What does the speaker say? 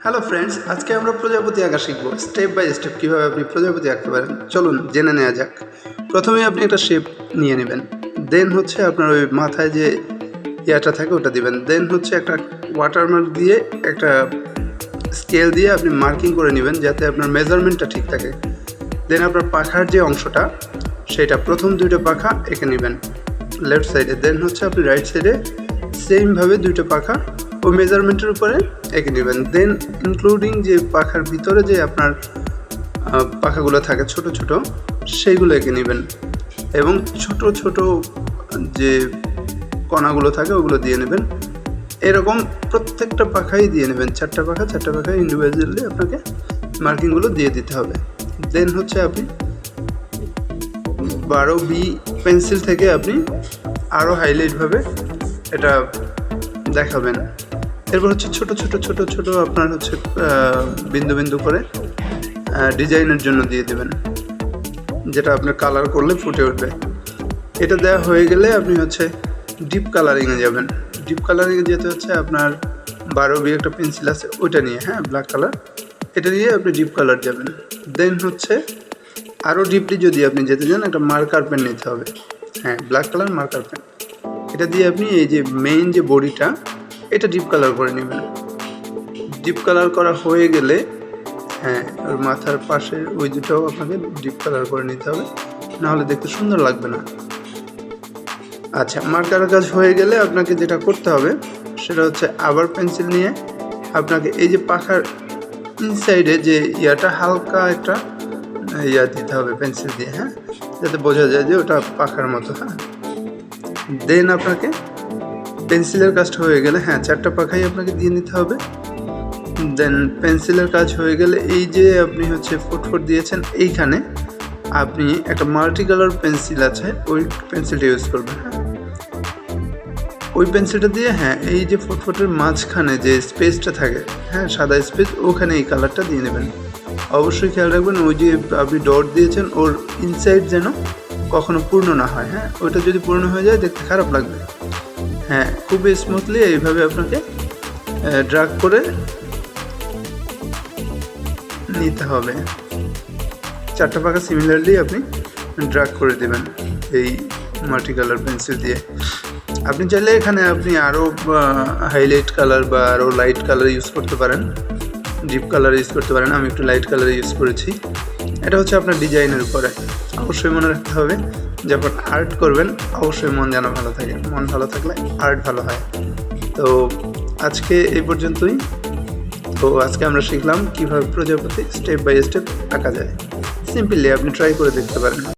Hello friends, আজকে আমরা প্রজাপতি আঁকা শিখব। স্টেপ বাই স্টেপ কীভাবে আপনি প্রজাপতি আঁকতে পারেন চলুন জেনে নেওয়া যাক। প্রথমে আপনি একটা শেপ নিয়ে নেবেন, দেন হচ্ছে আপনার ওই মাথায় যে ইয়াটা থাকে ওটা দিবেন, দেন হচ্ছে একটা ওয়াটারমার্ক দিয়ে একটা স্কেল দিয়ে আপনি মার্কিং করে নেবেন যাতে আপনার মেজারমেন্টটা ঠিক থাকে। দেন আপনার পাখার যে অংশটা সেটা প্রথম দুইটা পাখা এঁকে নেবেন লেফট সাইডে, দেন হচ্ছে আপনি রাইট সাইডে সেমভাবে দুইটা পাখা ওই মেজারমেন্টের উপরে এঁকে নেবেন। দেন ইনক্লুডিং যে পাখার ভিতরে যে আপনার পাখাগুলো থাকে ছোট ছোট সেইগুলো এঁকে নেবেন এবং ছোট ছোট যে কণাগুলো থাকে ওগুলো দিয়ে নেবেন। এরকম প্রত্যেকটা পাখাই দিয়ে নেবেন, চারটা পাখা ইন্ডিভিজুয়ালি আপনাকে মার্কিংগুলো দিয়ে দিতে হবে। দেন হচ্ছে আপনি 12B পেন্সিল থেকে আপনি আরও হাইলাইটভাবে এটা দেখাবেন। এরপর হচ্ছে ছোট ছোট আপনার হচ্ছে বিন্দু বিন্দু করে ডিজাইনের জন্য দিয়ে দেবেন, যেটা আপনি কালার করলে ফুটে উঠবে। এটা দেওয়া হয়ে গেলে আপনি হচ্ছে ডিপ কালারিংয়ে যাবেন। ডিপ কালারিংয়ে যেতে হচ্ছে আপনার 12B একটা পেন্সিল আছে ওইটা নিয়ে, ব্ল্যাক কালার, এটা নিয়ে আপনি ডিপ কালার যাবেন। দেন হচ্ছে আরও ডিপলি যদি আপনি যেতে চান একটা মার্কার পেন নিতে হবে, ব্ল্যাক কালার মার্কার পেন। এটা দিয়ে আপনি এই যে মেইন যে বডিটা এটা ডিপ কালার করে নেবেন। ডিপ কালার করা হয়ে গেলে ওর মাথার পাশে ওই দুটাও আপনাকে ডিপ কালার করে নিতে হবে, নাহলে দেখতে সুন্দর লাগবে না। আচ্ছা, মার্কারের কাজ হয়ে গেলে আপনাকে যেটা করতে হবে সেটা হচ্ছে আবার পেন্সিল নিয়ে আপনাকে এই যে পাখার ইনসাইডে যে ইয়াটা হালকা একটা ইয়া দিতে হবে পেন্সিল দিয়ে, যাতে বোঝা যায় যে ওটা পাখার মতো। দেন আপনাকে পেন্সিলের কাজটা হয়ে গেলে চারটা পাখাই আপনাকে দিয়ে নিতে হবে। দেন পেন্সিলের কাজ হয়ে গেলে এই যে আপনি হচ্ছে ফুটফুট দিয়েছেন এইখানে আপনি একটা মাল্টি কালার পেন্সিল আছে ওই পেন্সিলটা ইউজ করবেন। ওই পেন্সিলটা দিয়ে এই যে ফুটফুটের মাঝখানে যে স্পেসটা থাকে সাদা স্পেস, ওখানে এই কালারটা দিয়ে নেবেন। অবশ্যই খেয়াল রাখবেন ওই যে আপনি ডট দিয়েছেন ওর ইনসাইড যেন কখনো পূর্ণ না হয়। ওইটা যদি পূর্ণ হয়ে যায় দেখতে খারাপ লাগবে। খুবই স্মুথলি এইভাবে আপনাকে ড্রাগ করে নিতে হবে। চারটা পাখা সিমিলারলি আপনি ড্রাগ করে দেবেন এই মাল্টি কালার পেন্সিল দিয়ে। আপনি চাইলে এখানে আপনি আরও হাইলাইট কালার বা আরও লাইট কালার ইউজ করতে পারেন, ডিপ কালার ইউজ করতে পারেন। আমি একটু লাইট কালার ইউজ করেছি। এটা হচ্ছে আপনার ডিজাইনের উপরে। অবশ্যই মনে রাখতে হবে যখন আর্ট করবেন অবশ্যই মন যেন ভালো থাকে, মন ভালো থাকলে আর্ট ভালো হয়। তো আজকে এই পর্যন্তই। তো আজকে আমরা শিখলাম কীভাবে প্রজাপতি স্টেপ বাই স্টেপ আঁকা যায়। সিম্পলি আপনি ট্রাই করে দেখতে পারেন।